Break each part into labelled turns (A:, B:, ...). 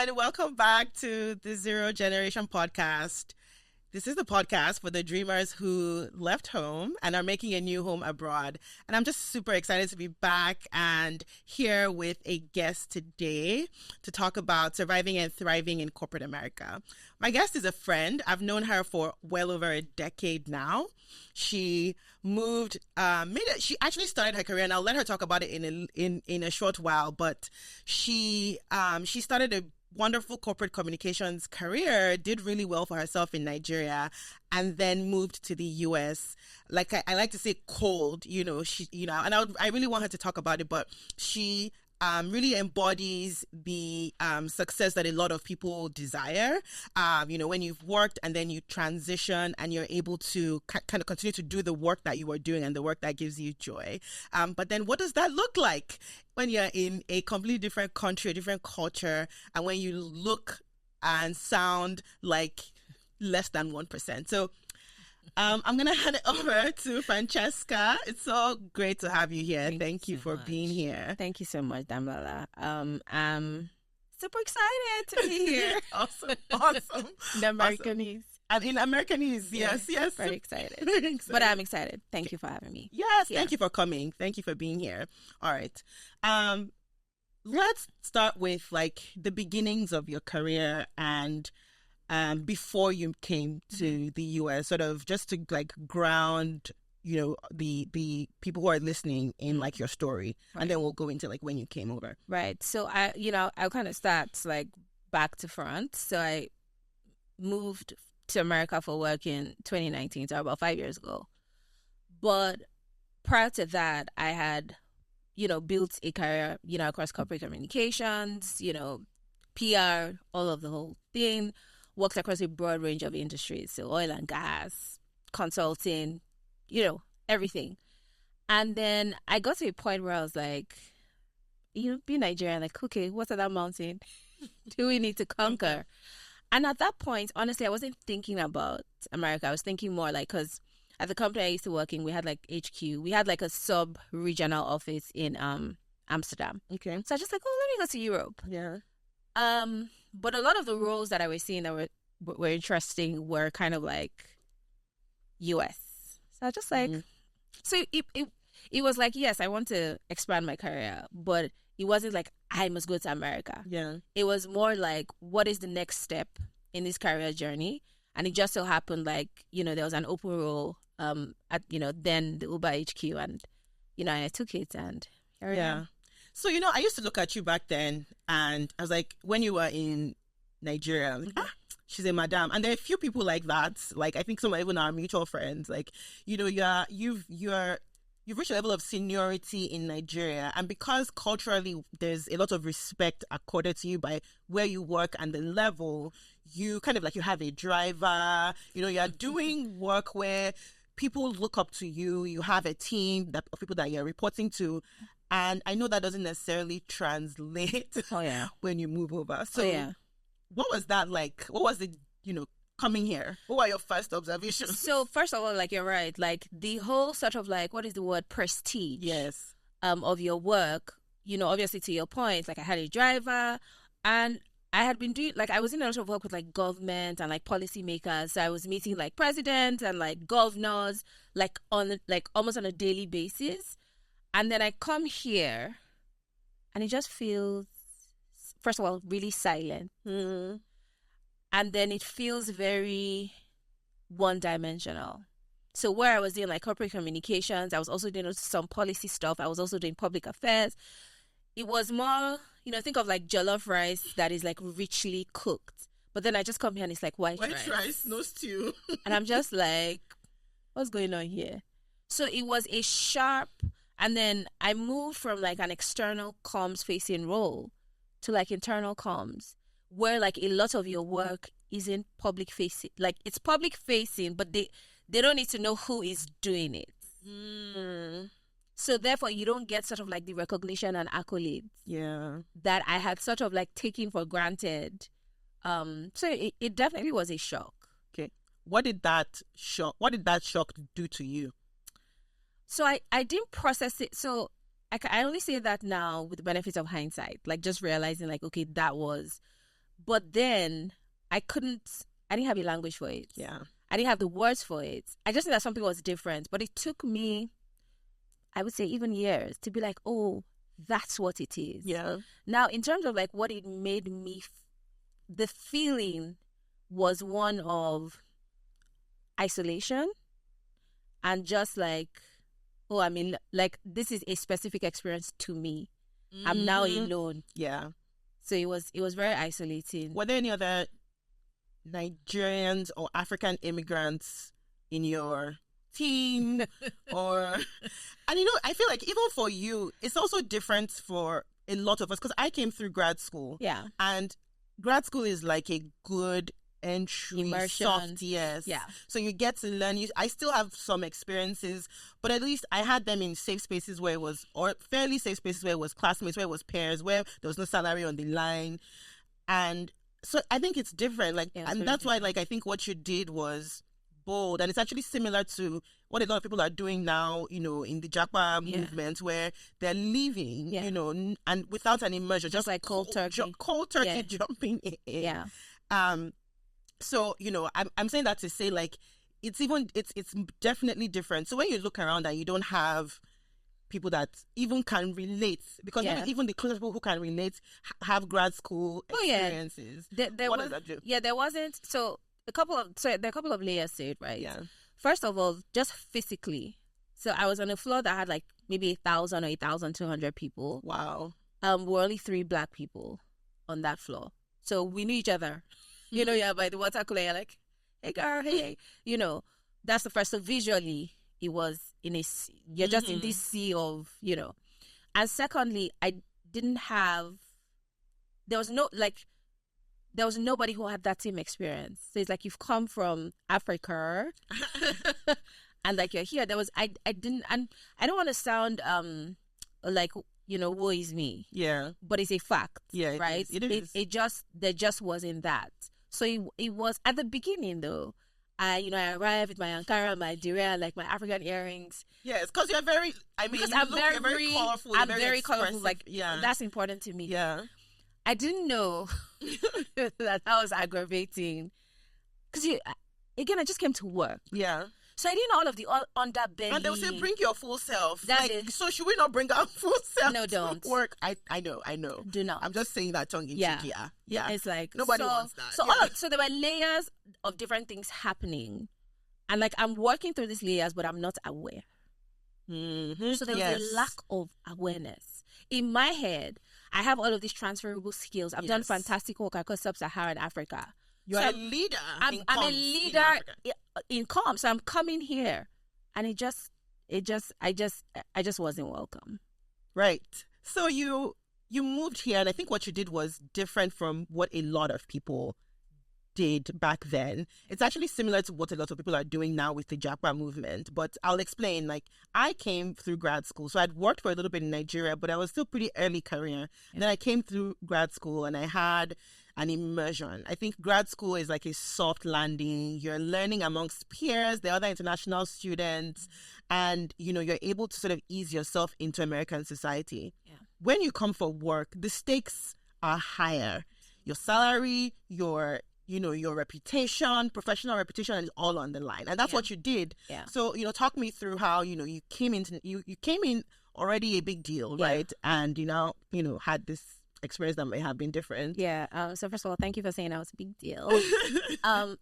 A: everyone. Welcome back to the Zero Generation Podcast. This is the podcast for the dreamers who left home and are making a new home abroad. And I'm just super excited to be back and here with a guest today to talk about surviving and thriving in corporate America. My guest is a friend. I've known her for well over a decade now. She moved, she actually started her career, and I'll let her talk about it in a short while, but she started a wonderful corporate communications career, did really well for herself in Nigeria, and then moved to the US. Like I like to say, cold. And I really want her to talk about it, but she really embodies the success that a lot of people desire. When you've worked and then you transition and you're able to kind of continue to do the work that you are doing and the work that gives you joy. But then what does that look like when you're in a completely different country, a different culture, and when you look and sound like less than 1%? So I'm going to hand it over to Francesca. It's so great to have you here. Thank you for being here.
B: Thank you so much, Damilola. I'm super excited to be here.
A: Awesome.
B: In Americanese.
A: And in Americanese, yes.
B: Very excited. But I'm excited. Thank you for having me.
A: Yes, Thank you for coming. Thank you for being here. All right. Let's start with like the beginnings of your career and before you came to the US, sort of just to like ground, the people who are listening in like your story, right. And then we'll go into like when you came over.
B: Right. So I'll kind of start like back to front. So I moved to America for work in 2019, so about 5 years ago. But prior to that, I had, built a career, across corporate communications, PR, all of the whole thing. Worked across a broad range of industries, so oil and gas, consulting, everything. And then I got to a point where I was like, being Nigerian, like, okay, what's that mountain do we need to conquer? And at that point, honestly, I wasn't thinking about America. I was thinking more like, because at the company I used to work in, we had like HQ. We had like a sub-regional office in Amsterdam.
A: Okay.
B: So I was just like, let me go to Europe.
A: Yeah.
B: But a lot of the roles that I was seeing that were interesting were kind of like US. So I was just like, so it was like, yes, I want to expand my career, but it wasn't like I must go to America.
A: Yeah.
B: It was more like, what is the next step in this career journey? And it just so happened like, there was an open role at, then the Uber HQ, and, I took it, and here I am.
A: So, I used to look at you back then, and I was like, when you were in Nigeria, I was like, she's a madam. And there are a few people like that. Like, I think some of even our mutual friends, like, you've reached a level of seniority in Nigeria. And because culturally there's a lot of respect accorded to you by where you work and the level, you kind of like, you have a driver, you're doing work where people look up to you. You have a team of people that you're reporting to. And I know that doesn't necessarily translate when you move over. So what was that like? What was it, coming here? What were your first observations?
B: So first of all, like, you're right. Like the whole sort of like, what is the word? Prestige.
A: Yes.
B: Of your work, obviously to your point, like I had a driver, and I had been doing, like, I was in a lot of work with like government and like policymakers. So I was meeting like presidents and like governors, like on like almost on a daily basis. And then I come here and it just feels, first of all, really silent.
A: Mm-hmm.
B: And then it feels very one-dimensional. So where I was doing like corporate communications, I was also doing some policy stuff. I was also doing public affairs. It was more, think of like jollof rice that is like richly cooked. But then I just come here and it's like white rice,
A: no stew.
B: And I'm just like, what's going on here? So it was a sharp... And then I moved from like an external comms facing role to like internal comms, where like a lot of your work isn't public facing. Like it's public facing, but they don't need to know who is doing it. So therefore you don't get sort of like the recognition and accolades that I had sort of like taken for granted. So it definitely was a shock.
A: Okay. What did that shock do to you?
B: So I didn't process it. So I only say that now with the benefit of hindsight, like just realizing like, okay, that was But then I didn't have a language for it.
A: Yeah.
B: I didn't have the words for it. I just knew that something was different. But it took me, I would say, even years to be like, oh, that's what it is.
A: Yeah.
B: Now, in terms of like what it made me, the feeling was one of isolation and just like, oh, I mean, like this is a specific experience to me. I'm now alone.
A: Yeah.
B: So it was very isolating.
A: Were there any other Nigerians or African immigrants in your team? Or, and I feel like even for you, it's also different for a lot of us because I came through grad school.
B: Yeah.
A: And grad school is like a good entry,
B: immersion.
A: soft, yes.
B: Yeah.
A: So you get to learn. I still have some experiences, but at least I had them in safe spaces where it was, or fairly safe spaces where it was classmates, where it was peers, where there was no salary on the line. And so I think it's different. Like,
B: Yeah,
A: and that's why, like, I think what you did was bold, and it's actually similar to what a lot of people are doing now, in the Japa movement, where they're leaving, and without an immersion, just
B: like cold turkey,
A: jumping in.
B: Yeah.
A: So, I'm saying that to say, like, it's definitely different. So when you look around and you don't have people that even can relate, because even the closest people who can relate have grad school experiences. What does that do?
B: Yeah, there wasn't. So there are a couple of layers to it, right?
A: Yeah.
B: First of all, just physically. So I was on a floor that had like maybe 1,000 or 1,200 people.
A: Wow.
B: We're only 3 Black people on that floor. So we knew each other. By the water cooler, you're like, hey girl, hey. That's the first. So visually, it was you're just in this sea of, And secondly, there was nobody who had that same experience. So it's like you've come from Africa and like you're here. I don't want to sound like, woe is me.
A: Yeah.
B: But it's a fact.
A: Yeah.
B: Right?
A: It is.
B: There just wasn't that. So it was at the beginning though. I arrived with my Ankara, my Diria, like my African earrings.
A: Yes, because you're very, you're very colorful.
B: I'm very colorful. Like, that's important to me.
A: Yeah.
B: I didn't know that was aggravating. Because, again, I just came to work.
A: Yeah.
B: So I didn't know all of the underbelly.
A: And they'll say, bring your full self.
B: That's it.
A: So should we not bring our full self
B: No, don't.
A: to work? I know.
B: Do not.
A: I'm just saying that tongue in cheek. Yeah.
B: It's like,
A: nobody wants that.
B: So there were layers of different things happening. And like, I'm working through these layers, but I'm not aware.
A: Mm-hmm.
B: So there was a lack of awareness. In my head, I have all of these transferable skills. I've done fantastic work across Sub-Saharan Africa.
A: You're a leader.
B: I'm a leader in comms. So I'm coming here, and I just wasn't welcome.
A: Right. So you moved here, and I think what you did was different from what a lot of people did back then. It's actually similar to what a lot of people are doing now with the Japa movement, but I'll explain. Like, I came through grad school, so I'd worked for a little bit in Nigeria, but I was still pretty early career. And then I came through grad school and I had an immersion. I think grad school is like a soft landing. You're learning amongst peers, the other international students, and you're able to sort of ease yourself into American society.
B: Yeah.
A: When you come for work, the stakes are higher. Your salary, your reputation, professional reputation is all on the line. And that's what you did.
B: Yeah.
A: So, talk me through how, you came in already a big deal, right? And had this experience that may have been different.
B: Yeah. So first of all, thank you for saying that was a big deal.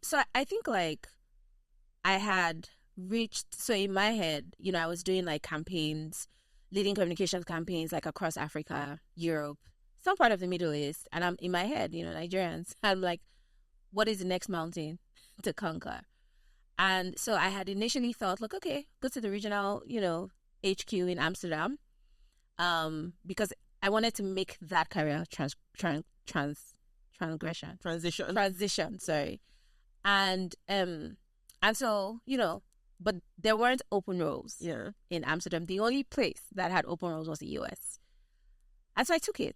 B: So I think like I had reached, so in my head, I was doing like campaigns, leading communications campaigns like across Africa, Europe, some part of the Middle East. And I'm in my head, Nigerians, I'm like, what is the next mountain to conquer? And so I had initially thought, like, okay, go to the regional, HQ in Amsterdam, because I wanted to make that career transition. Sorry, and so but there weren't open roles.
A: Yeah.
B: In Amsterdam, the only place that had open roles was the US, and so I took it.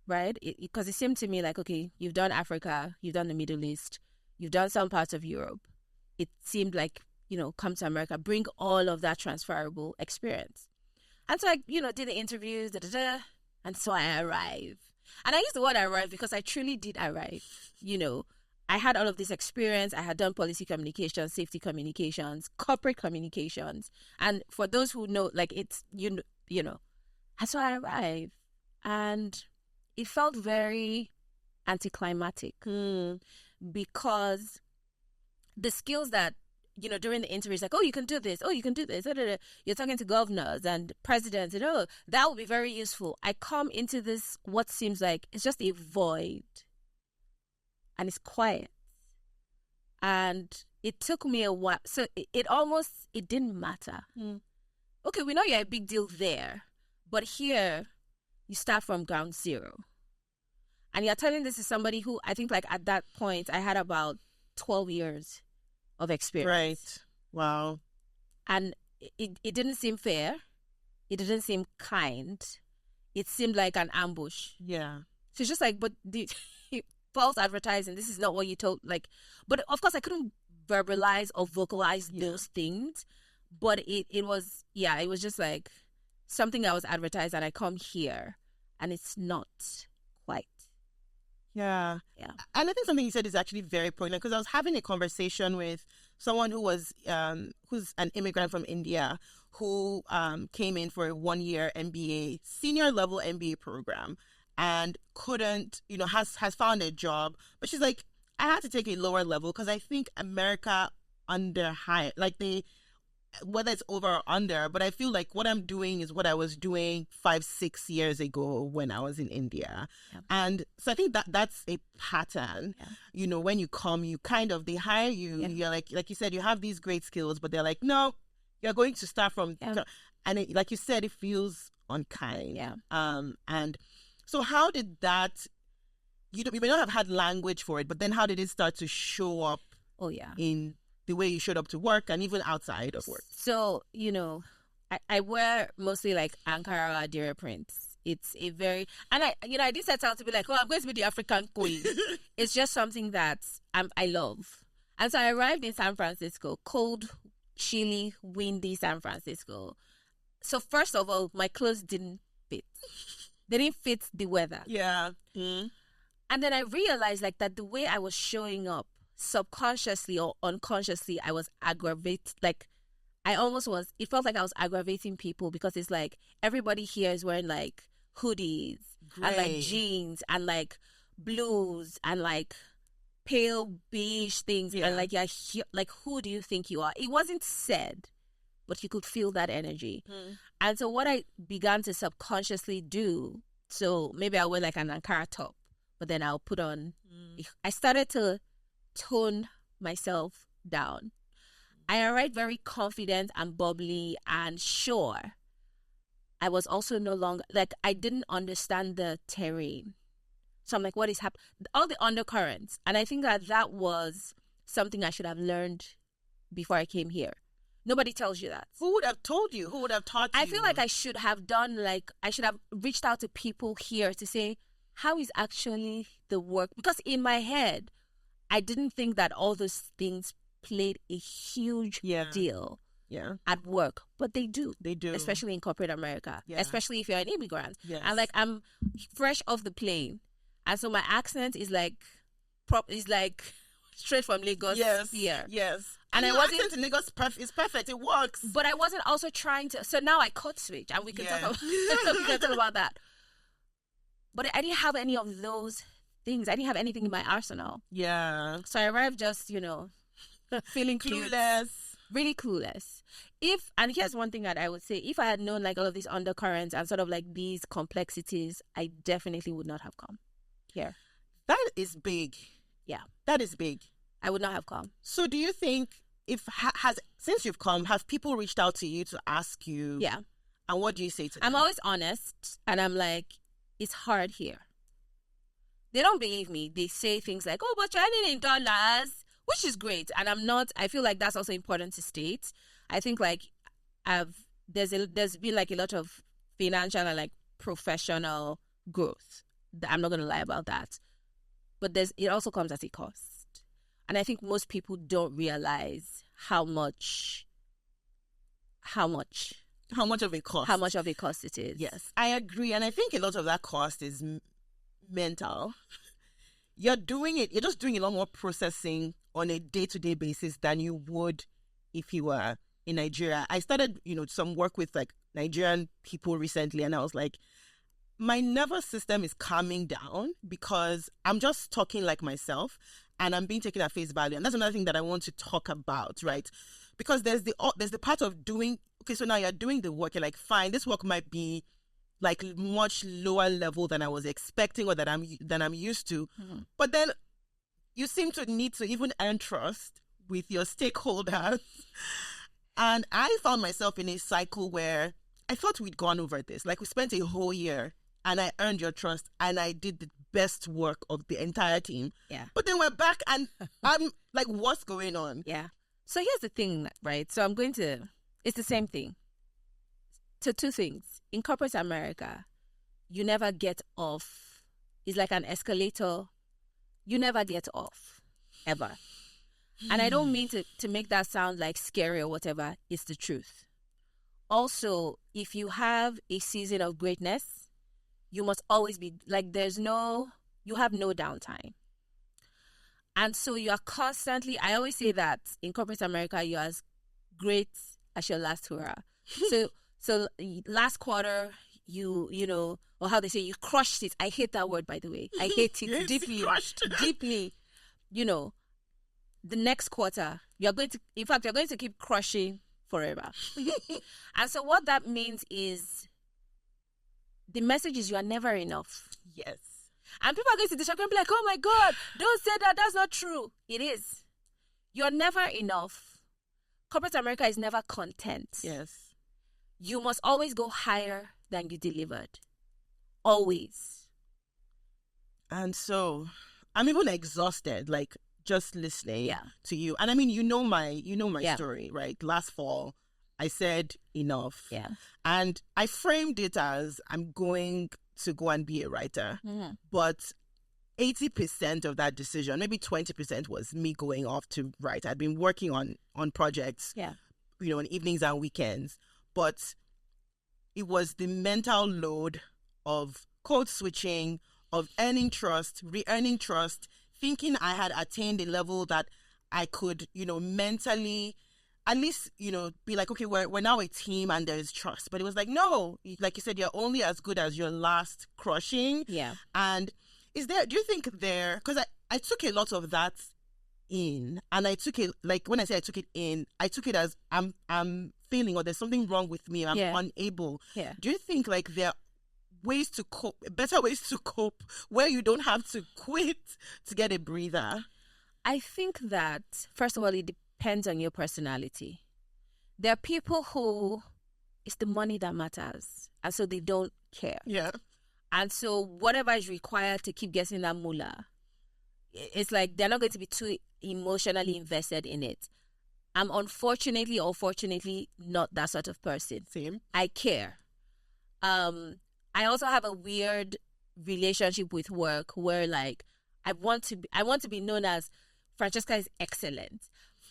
B: Right? Because it seemed to me like, okay, you've done Africa, you've done the Middle East, you've done some parts of Europe. It seemed like, come to America, bring all of that transferable experience. And so I, did the interviews, and so I arrived. And I use the word arrive because I truly did arrive. You know, I had all of this experience. I had done policy communications, safety communications, corporate communications. And for those who know, like it's, you know, and so I arrived and it felt very anticlimactic because the skills that, you know, during the interview, it's like, oh, you can do this. Oh, you can do this. You're talking to governors and presidents. And, oh, that would be very useful. I come into this, what seems like it's just a void. And it's quiet. And it took me a while. So it didn't matter. Okay, we know you're a big deal there. But here, you start from ground zero. And you're telling this to somebody who, I think, like, at that point, I had about 12 years of experience.
A: Right. Wow. And
B: it didn't seem fair. It didn't seem kind. It seemed like an ambush.
A: Yeah.
B: So it's just like, but the false advertising, this is not what you told. Like, but of course I couldn't verbalize or vocalize those things. But it was just like something that was advertised, and I come here and it's not quite.
A: Yeah. And I think something you said is actually very poignant, because I was having a conversation with someone who was who's an immigrant from India who came in for a 1-year MBA, senior level MBA program, and couldn't, you know, has found a job. But she's like, I had to take a lower level because I think America under high, like whether it's over or under, but I feel like what I'm doing is what I was doing 5-6 years ago when I was in India. And so I think that's a pattern. You know, when you come, you kind of, they hire you, you're like you said, you have these great skills, but they're like, no, you're going to start from, and it, like you said, it feels unkind. And so how did that, you may not have had language for it, but then how did it start to show up in the way you showed up to work and even outside of work?
B: So, you know, I wear mostly like Ankara Adira prints. It's a very, and I did set out to be like, oh, I'm going to be the African queen. It's just something that I love. And so I arrived in San Francisco, cold, chilly, windy San Francisco. So first of all, my clothes didn't fit. They didn't fit the weather. And then I realized like that the way I was showing up, subconsciously or unconsciously, I was aggravated. Like it felt like I was aggravating people, because it's like everybody here is wearing like hoodies and like jeans and like blues and like pale beige things. And like, like, who do you think you are? It wasn't said, but you could feel that energy. And so what I began to subconsciously do, so maybe I wear like an Ankara top, but then I'll put on, I started to tone myself down. I arrived very confident and bubbly and sure. I was also no longer, like, I didn't understand the terrain. So I'm like, what is happening? All the undercurrents. And I think that was something I should have learned before I came here. Nobody tells you that.
A: Who would have told you? Who would have taught you?
B: I feel like I should have reached out to people here to say, how is actually the work? Because in my head, I didn't think that all those things played a huge deal at work. But they do. They do. Especially in corporate America. Especially if you're an immigrant. And like, I'm fresh off the plane. And so my accent is like, straight from Lagos here. And I wasn't,
A: accent in Lagos is perfect. It works.
B: But I wasn't also trying to. So now I code switch, and we can talk about that. But I didn't have any of those things. I didn't have anything in my arsenal. So I arrived just, feeling clueless, really clueless. And here's one thing that I would say: if I had known like all of these undercurrents and sort of like these complexities, I definitely would not have come here.
A: That is big. That is big.
B: I would not have come.
A: So do you think since you've come, have people reached out to you to ask you? And what do you say to them?
B: I'm always honest, and I'm like, it's hard here. They don't believe me. They say things like, oh, but you're earning in dollars, which is great. And I'm not, I feel like that's also important to state. I think like there's been like a lot of financial and like professional growth. I'm not going to lie about that. But it also comes at a cost. And I think most people don't realize how much
A: of a cost.
B: How much of a cost it is.
A: Yes, I agree. And I think a lot of that cost is mental. You're just doing a lot more processing on a day-to-day basis than you would if you were in Nigeria. I started, some work with like Nigerian people recently, and I was like, my nervous system is calming down because I'm just talking like myself and I'm being taken at face value. And that's another thing that I want to talk about, right? Because there's the part of doing, okay, so now you're doing the work. You're like, fine, this work might be like much lower level than I was expecting or that I'm used to. Mm-hmm. But then you seem to need to even earn trust with your stakeholders. And I found myself in a cycle where I thought we'd gone over this. Like, we spent a whole year and I earned your trust and I did the best work of the entire team.
B: Yeah.
A: But then we're back and I'm like, what's going on?
B: Yeah. So here's the thing, right? So it's the same thing. So two things. In corporate America, you never get off. It's like an escalator. You never get off, ever. And I don't mean to make that sound like scary or whatever. It's the truth. Also, if you have a season of greatness, you must always be like, you have no downtime. And so you are constantly, I always say that in corporate America, you're as great as your last hurrah. So last quarter, or how they say, you crushed it. I hate that word, by the way. I hate it
A: Yes,
B: deeply.
A: crushed.
B: Deeply. The next quarter, you're going to keep crushing forever. And so what that means is the message is you are never enough.
A: Yes.
B: And people are going to disagree and be like, oh my God, don't say that. That's not true. It is. You're never enough. Corporate America is never content.
A: Yes.
B: You must always go higher than you delivered. Always.
A: And so I'm even exhausted, like, just listening to you. And I mean, you know my story, right? Last fall, I said enough.
B: Yeah.
A: And I framed it as I'm going to go and be a writer. Mm-hmm. But 80% of that decision, maybe 20% was me going off to write. I'd been working on projects, on evenings and weekends. But it was the mental load of code switching, of earning trust, re-earning trust, thinking I had attained a level that I could, mentally at least, be like, okay, we're now a team and there's trust. But it was like, no, like you said, you're only as good as your last crushing.
B: Yeah.
A: And do you think because I took a lot of that in, and I took it, like, when I say I took it in, I took it as I'm failing or there's something wrong with me. I'm unable.
B: Yeah.
A: Do you think like there are ways to cope, better ways to cope where you don't have to quit to get a breather?
B: I think that, first of all, it depends on your personality. There are people who it's the money that matters, and so they don't care.
A: Yeah.
B: And so whatever is required to keep getting that moolah, it's like they're not going to be too emotionally invested in it. I'm unfortunately or fortunately not that sort of person.
A: Same.
B: I care. I also have a weird relationship with work where, like, I want to be known as Francesca is excellent.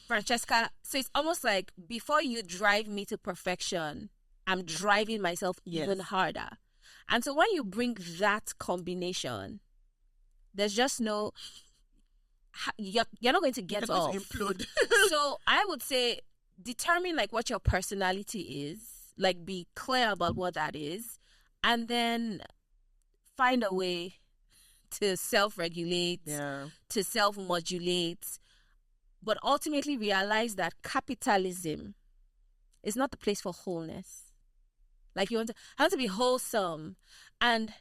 B: Francesca, so it's almost like before you drive me to perfection, I'm driving myself even harder. And so when you bring that combination, there's just no, you're not going to get off.
A: Implode.
B: So I would say determine like what your personality is, like be clear about what that is, and then find a way to self-regulate, to self-modulate, but ultimately realize that capitalism is not the place for wholeness. Like I want to be wholesome, and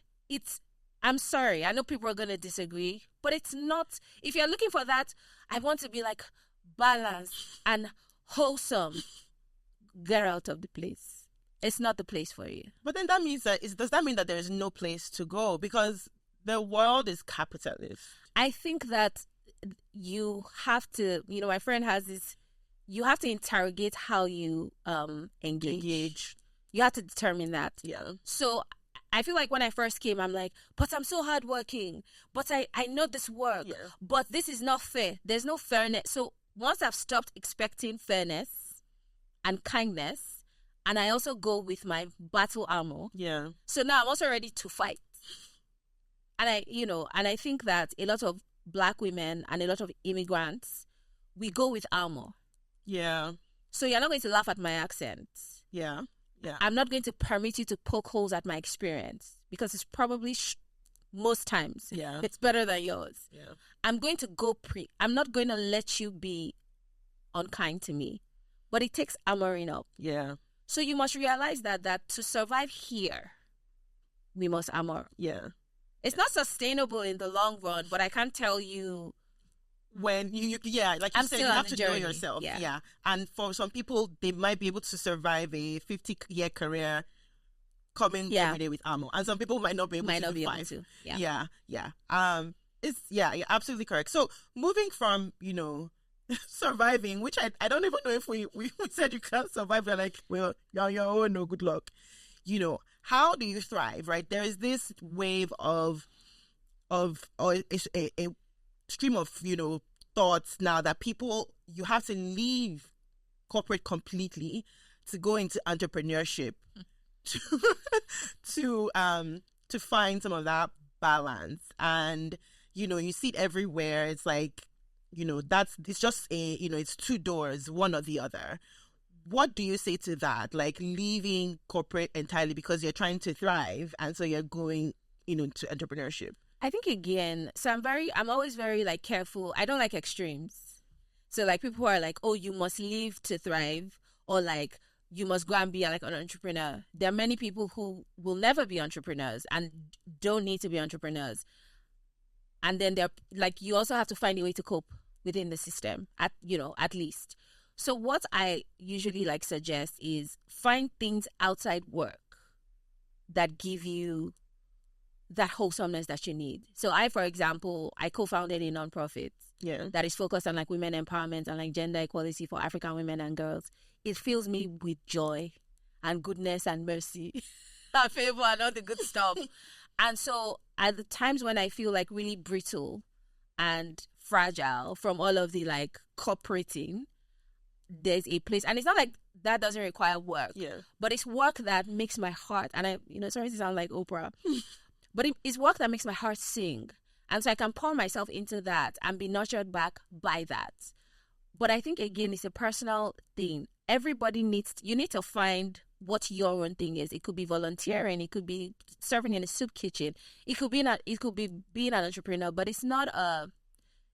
B: I'm sorry, I know people are going to disagree, but it's not, if you're looking for that, I want to be like balanced and wholesome, get out of the place. It's not the place for you.
A: But then that means does that mean that there is no place to go? Because the world is capitalist.
B: I think that you have to, my friend has this, you have to interrogate how you engage. You have to determine that.
A: Yeah.
B: So I feel like when I first came, I'm like, but I'm so hardworking. But I know this work. Yeah. But this is not fair. There's no fairness. So once I've stopped expecting fairness and kindness, and I also go with my battle armor.
A: Yeah.
B: So now I'm also ready to fight. I think that a lot of Black women and a lot of immigrants, we go with armor.
A: Yeah.
B: So you're not going to laugh at my accent.
A: Yeah. Yeah.
B: I'm not going to permit you to poke holes at my experience because it's probably most times it's better than yours.
A: Yeah.
B: I'm going to I'm not going to let you be unkind to me, but it takes armoring up.
A: Yeah.
B: So you must realize that to survive here, we must armor.
A: Yeah.
B: It's not sustainable in the long run, but I can't tell you.
A: When like you said, you have to know yourself. Yeah. And for some people, they might be able to survive a 50-year career coming every day with armor. And some people might not be able to. Yeah. You're absolutely correct. So moving from, surviving, which I don't even know if we said you can't survive. We're like, well, you're your own, no good luck. How do you thrive, right? There is this wave or a stream of, thoughts now that you have to leave corporate completely to go into entrepreneurship to find some of that balance. And, you see it everywhere. It's like, it's just it's two doors, one or the other. What do you say to that? Like leaving corporate entirely because you're trying to thrive and so you're going, to entrepreneurship?
B: I think again, so I'm always very like careful. I don't like extremes. So like people who are like, oh, you must leave to thrive, or like you must go and be like an entrepreneur. There are many people who will never be entrepreneurs and don't need to be entrepreneurs. And then they're like, you also have to find a way to cope within the system at least. So what I usually like suggest is find things outside work that give you that wholesomeness that you need. So for example, I co-founded a nonprofit that is focused on like women empowerment and like gender equality for African women and girls. It fills me with joy and goodness and mercy and favor and all the good stuff. And so at the times when I feel like really brittle and fragile from all of the like corporating, there's a place, and it's not like that doesn't require work, but it's work that makes my heart, and I sorry to sound like Oprah, but it's work that makes my heart sing. And so I can pour myself into that and be nurtured back by that. But I think, again, it's a personal thing. Everybody you need to find what your own thing is. It could be volunteering. It could be serving in a soup kitchen. It could be being an entrepreneur, but it's not a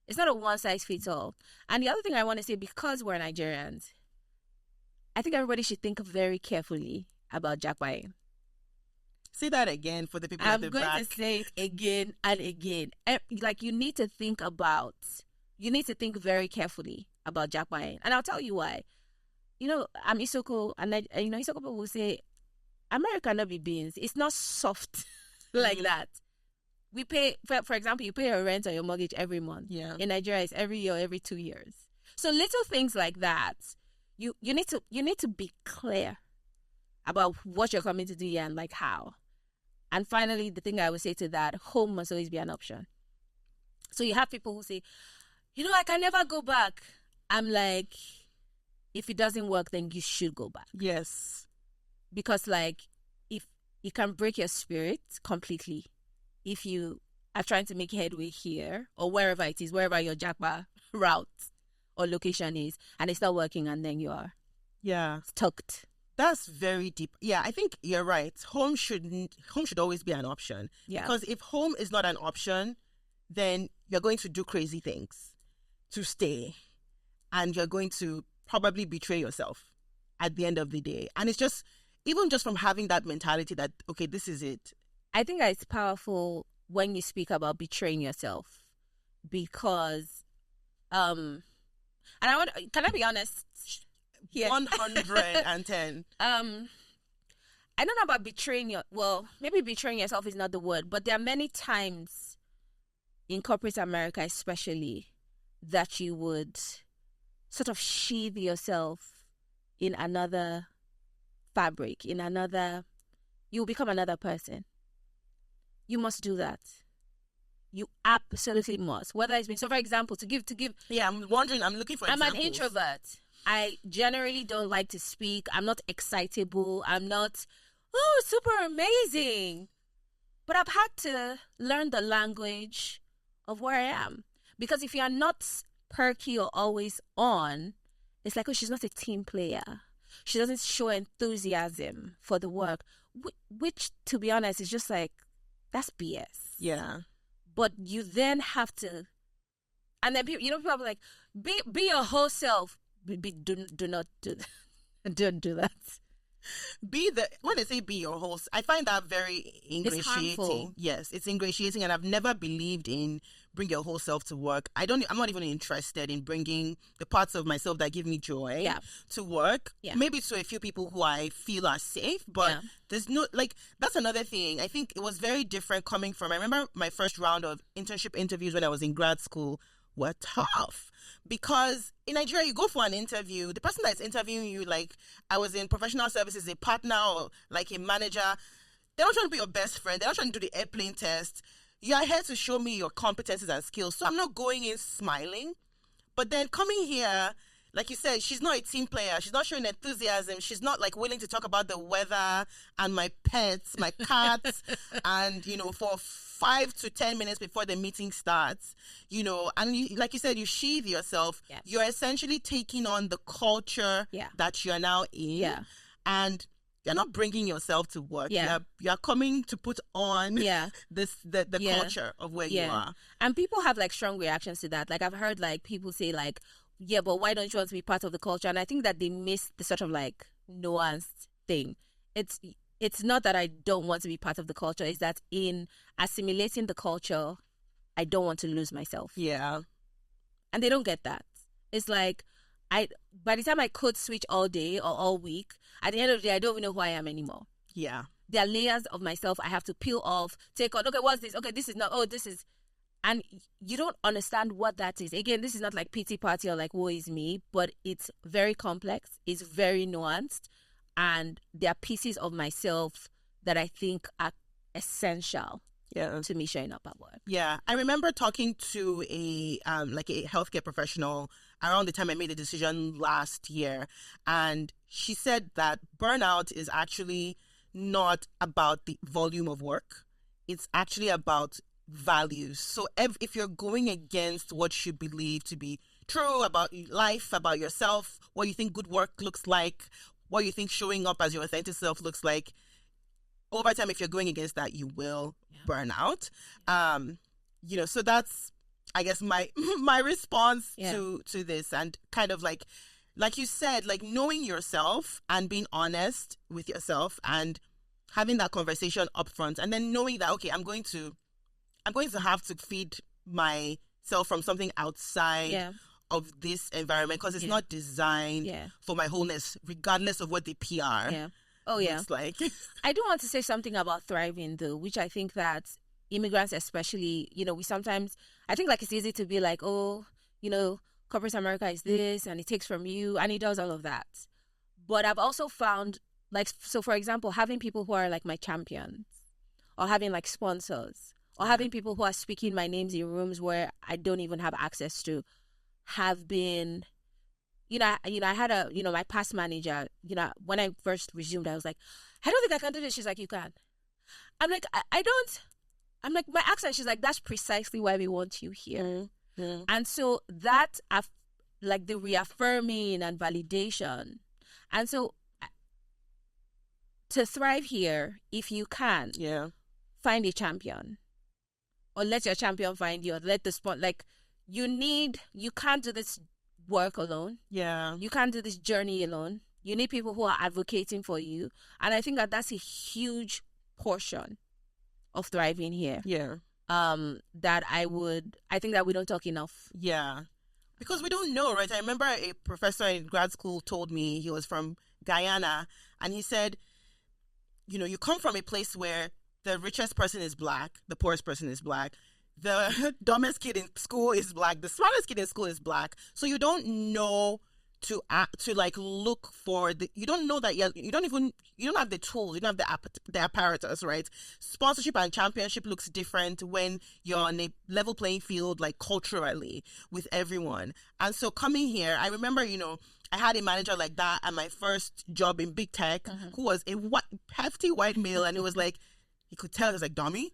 B: one size fits all. And the other thing I want to say, because we're Nigerians, I think everybody should think very carefully about jackpotting.
A: Say that again for the people at the back.
B: I'm going to say it again and again. Like you need to think very carefully about jackpotting. And I'll tell you why. I'm Isoko, and Isoko people will say, America not be beans. It's not soft like that. We pay, for example, you pay your rent or your mortgage every month. Yeah. In Nigeria, it's every year, every 2 years. So little things like that, you need to be clear about what you're coming to do here and like how. And finally, the thing I would say to that, home must always be an option. So you have people who say, I can never go back. I'm like, if it doesn't work, then you should go back.
A: Yes.
B: Because like, if it can break your spirit completely, if you are trying to make headway here or wherever it is, wherever your jackpot route or location is, and it's not working, and then you are stuck.
A: That's very deep. Yeah, I think you're right. Home should always be an option. Yeah. Because if home is not an option, then you're going to do crazy things to stay, and you're going to probably betray yourself at the end of the day. And it's just, even just from having that mentality that, okay, this is it.
B: I think it's powerful when you speak about betraying yourself, because, and can I be honest?
A: Yeah. 110.
B: I don't know about maybe betraying yourself is not the word, but there are many times in corporate America, especially, that you would sort of sheathe yourself in another fabric, you'll become another person. You must do that. You absolutely must. Whether it's been, so for example, to give.
A: Yeah, I'm looking for examples.
B: I'm an introvert. I generally don't like to speak. I'm not excitable. I'm not, super amazing. But I've had to learn the language of where I am. Because if you are not perky or always on, it's like, oh, she's not a team player. She doesn't show enthusiasm for the work, which, to be honest, is just like, that's BS.
A: Yeah.
B: But you then have to, and then people, people are like, be your whole self. Do not do that. Don't do that.
A: When they say be your host, I find that very ingratiating. Yes, it's ingratiating, and I've never believed in bring your whole self to work. I'm not even interested in bringing the parts of myself that give me joy to work. Yeah. Maybe to a few people who I feel are safe, but there's no, like, that's another thing. I think it was very different coming from, I remember my first round of internship interviews when I was in grad school were tough. Because in Nigeria, you go for an interview, the person that's interviewing you, like, I was in professional services, a partner or like a manager, they're not trying to be your best friend. They're not trying to do the airplane test. You are here to show me your competencies and skills. So I'm not going in smiling. But then coming here, like you said, she's not a team player. She's not showing enthusiasm. She's not like willing to talk about the weather and my pets, my cats, and, for 5 to 10 minutes before the meeting starts, and like you said, you sheathe yourself. Yeah. You're essentially taking on the culture that you're now in, and you're not bringing yourself to work. Yeah. You're coming to put on the culture of where you are.
B: And people have like strong reactions to that. Like I've heard like people say like, yeah, but why don't you want to be part of the culture? And I think that they miss the sort of like nuanced thing. It's not that I don't want to be part of the culture. It's that in assimilating the culture, I don't want to lose myself.
A: Yeah.
B: And they don't get that. It's like, by the time I code switch all day or all week, at the end of the day, I don't even know who I am anymore.
A: Yeah.
B: There are layers of myself I have to peel off, take on. Okay, what's this? Okay, this is not. Oh, this is. And you don't understand what that is. Again, this is not like pity party or like woe is me, but it's very complex. It's very nuanced. And there are pieces of myself that I think are essential to me showing up at work.
A: Yeah. I remember talking to a healthcare professional around the time I made the decision last year. And she said that burnout is actually not about the volume of work. It's actually about values. So if you're going against what you believe to be true about life, about yourself, what you think good work looks like, what you think showing up as your authentic self looks like, over time, if you're going against that, you will burn out. So that's, I guess, my response to this, and kind of like you said, like knowing yourself and being honest with yourself and having that conversation up front, and then knowing that, okay, I'm going to have to feed myself from something outside of this environment, because it's not designed for my wholeness, regardless of what the PR looks like.
B: I do want to say something about thriving, though, which I think that immigrants especially, we sometimes, I think like it's easy to be like, oh, corporate America is this and it takes from you, and it does all of that. But I've also found, like, so for example, having people who are like my champions, or having like sponsors, or having people who are speaking my names in rooms where I don't even have access to, have been, I had my past manager, when I first resumed, I was like, I don't think I can do this. She's like, you can. I'm like, I don't. I'm like, my accent. She's like, that's precisely why we want you here. Mm-hmm. And so that, like the reaffirming and validation. And so to thrive here, if you can, find a champion. Or let your champion find you. Or let the spot, like, you can't do this work alone. Yeah. You can't do this journey alone. You need people who are advocating for you. And I think that that's a huge portion of thriving here. Yeah. That I think that we don't talk enough.
A: Yeah. Because we don't know, right? I remember a professor in grad school told me, he was from Guyana, and he said, you come from a place where the richest person is black, the poorest person is black, the dumbest kid in school is black, the smartest kid in school is black. So you don't know to like look for you don't know that you don't have the tools, you don't have the apparatus, right? Sponsorship and championship looks different when you're on a level playing field, like culturally with everyone. And so coming here, I remember, I had a manager like that at my first job in big tech, who was a hefty white male, and it was like, he could tell us like, Dami,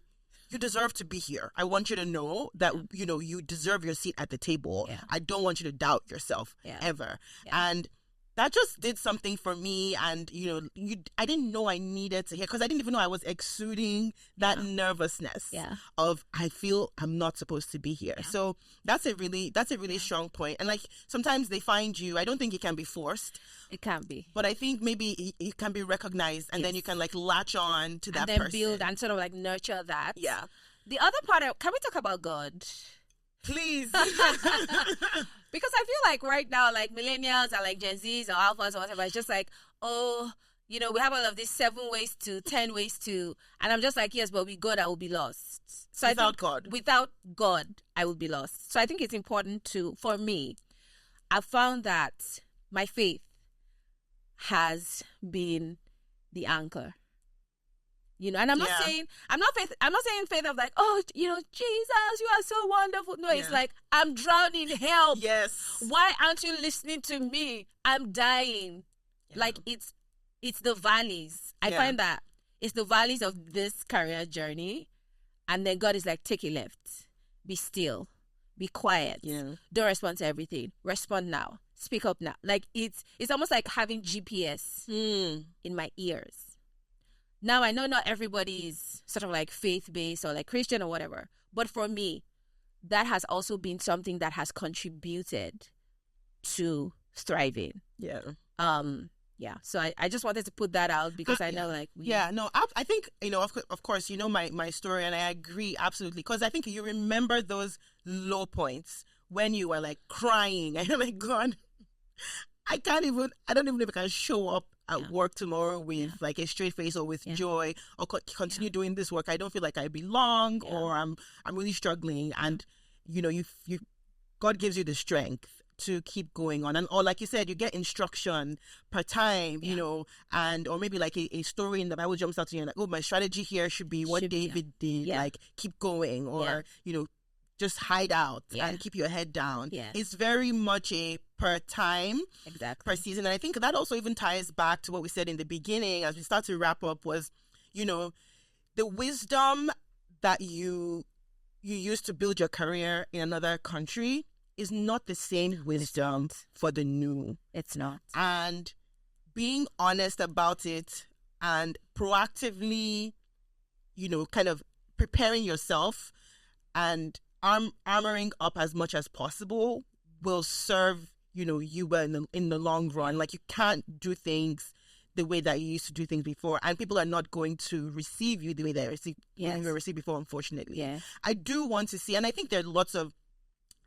A: you deserve to be here. I want you to know that, you know, you deserve your seat at the table.
B: Yeah.
A: I don't want you to doubt yourself ever. Yeah. And that just did something for me. And, you know, I didn't know I needed to hear, because I didn't even know I was exuding that nervousness of, I feel I'm not supposed to be here. Yeah. So that's a really strong point. And like, sometimes they find you, I don't think it can be forced.
B: It can't be.
A: But I think maybe it can be recognized, and then you can like latch on to that
B: person. And then
A: person.
B: build and sort of like nurture that.
A: Yeah.
B: The other part, can we talk about God?
A: Please.
B: Because I feel like right now, like millennials and like Gen Zs or alphas or whatever, it's just like, oh, you know, we have all of these 7 ways to, 10 ways to, and I'm just like, yes, but with God, I will be lost. So without God, I will be lost. So I think it's important for me, I found that my faith has been the anchor. You know, and I'm not saying faith of like, oh, you know, Jesus, you are so wonderful. No, it's like, I'm drowning, help.
A: Yes.
B: Why aren't you listening to me? I'm dying. Yeah. Like it's the valleys. I find that it's the valleys of this career journey. And then God is like, take a left. Be still. Be quiet. Yeah. Don't respond to everything. Respond now. Speak up now. Like it's almost like having GPS in my ears. Now, I know not everybody is sort of like faith-based or like Christian or whatever, but for me, that has also been something that has contributed to thriving.
A: Yeah.
B: Yeah. So I just wanted to put that out because I know like...
A: I think, you know, of course, you know my story, and I agree absolutely, because I think you remember those low points when you were like crying and you're like, God, I don't even know if I can show up at work tomorrow with like a straight face or with joy, or continue doing this work. I don't feel like I belong, or I'm really struggling. And you know, you God gives you the strength to keep going on, and or like you said, you get instruction per time, you know, and or maybe like a story in the Bible jumps out to you, like, oh, my strategy here should be what David did, like keep going, or you know, just hide out and keep your head down. Yeah. It's very much a per time, per season. And I think that also even ties back to what we said in the beginning as we start to wrap up was, you know, the wisdom that you used to build your career in another country is not the same wisdom for the new.
B: It's not.
A: And being honest about it and proactively, you know, kind of preparing yourself and armoring up as much as possible will serve, you know, you well in the long run. Like, you can't do things the way that you used to do things before, and people are not going to receive you the way they were received before, unfortunately. Yeah. I do want to see, and I think there are lots of,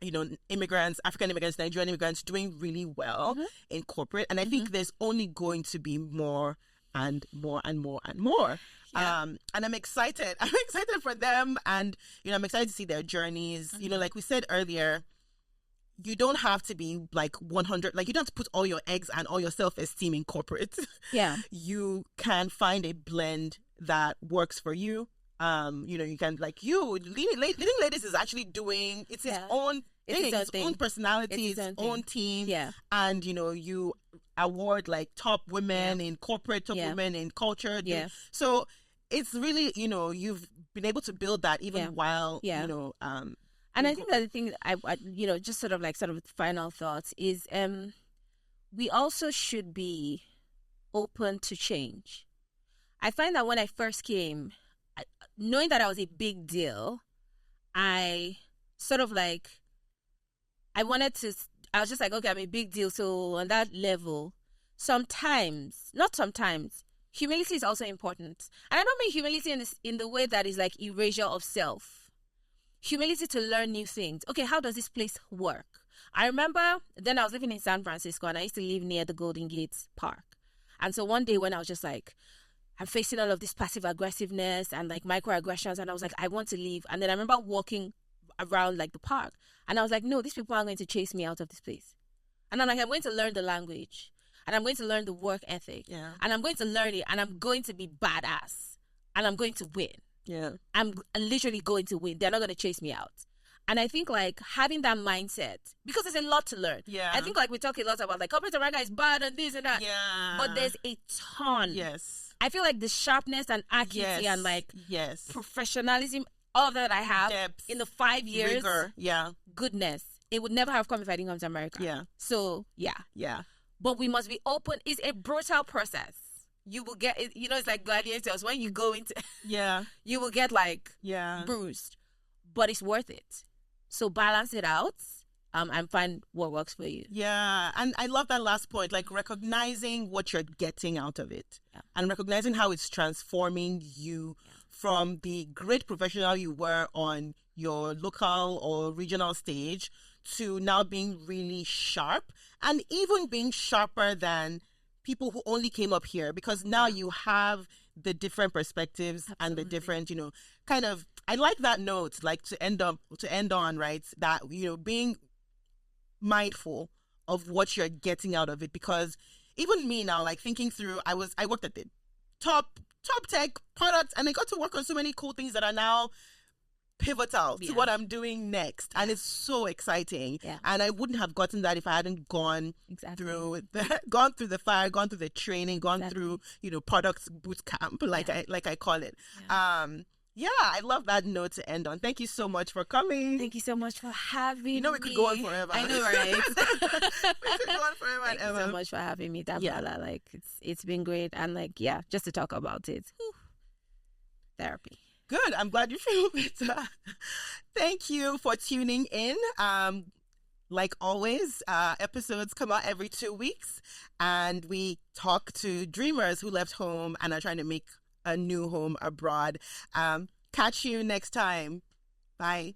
A: you know, immigrants, African immigrants, Nigerian immigrants doing really well in corporate, and I think there's only going to be more and more and more and more. Yeah. And I'm excited. I'm excited for them, and you know, I'm excited to see their journeys. You know, like we said earlier, you don't have to be like 100. Like, you don't have to put all your eggs and all your self-esteem in corporate. Yeah, you can find a blend that works for you. You know, you can leading ladies is actually doing its own thing, its own personality, its own team. Yeah, and you know, you award like top women in corporate, top women in culture. Yeah, so it's really, you know, you've been able to build that even while, you know, and
B: I think that the thing I you know, just sort of final thoughts is, we also should be open to change. I find that when I first came, knowing that I was a big deal, I sort of like, I was just like, okay, I'm a big deal. So on that level, not sometimes, humility is also important. And I don't mean humility in the way that is like erasure of self. Humility to learn new things. Okay, how does this place work? I remember then I was living in San Francisco, and I used to live near the Golden Gate Park. And so one day when I was just like, I'm facing all of this passive aggressiveness and like microaggressions, and I was like, I want to leave. And then I remember walking around like the park, and I was like, no, these people are going to chase me out of this place. And I'm like, I'm going to learn the language, and I'm going to learn the work ethic, and I'm going to learn it, and I'm going to be badass, and I'm going to win. Yeah, I'm literally going to win. They're not going to chase me out. And I think like having that mindset, because there's a lot to learn. Yeah, I think like we talk a lot about like corporate America is bad and this and that. Yeah, but there's a ton. Yes. I feel like the sharpness and accuracy and like professionalism, all that I have
A: depth,
B: in the 5 years,
A: rigor,
B: goodness, it would never have come if I didn't come to America.
A: Yeah.
B: So but we must be open. It's a brutal process. You will get, it's like gladiators. When you go into, you will get like bruised, but it's worth it. So balance it out. And find what works for you.
A: Yeah, and I love that last point, like recognizing what you're getting out of it and recognizing how it's transforming you from the great professional you were on your local or regional stage to now being really sharp and even being sharper than people who only came up here, because now you have the different perspectives and the different, kind of, I like that note, like to end on, right? That, being mindful of what you're getting out of it, because even me now, like thinking through, I worked at the top tech products, and I got to work on so many cool things that are now pivotal to what I'm doing next, and it's so exciting. And I wouldn't have gotten that if I hadn't gone through the fire, gone through the training, gone through products boot camp, like I call it. I love that note to end on. Thank you so much for coming.
B: Thank you so much for having me.
A: We could go on forever.
B: I know, right?
A: We could go on forever and ever.
B: Thank you so much for having me, Damilola. Like, it's been great. And like, just to talk about it. Whew. Therapy.
A: Good. I'm glad you feel better. Thank you for tuning in. Like always, episodes come out every 2 weeks, and we talk to dreamers who left home and are trying to make a new home abroad. Catch you next time. Bye.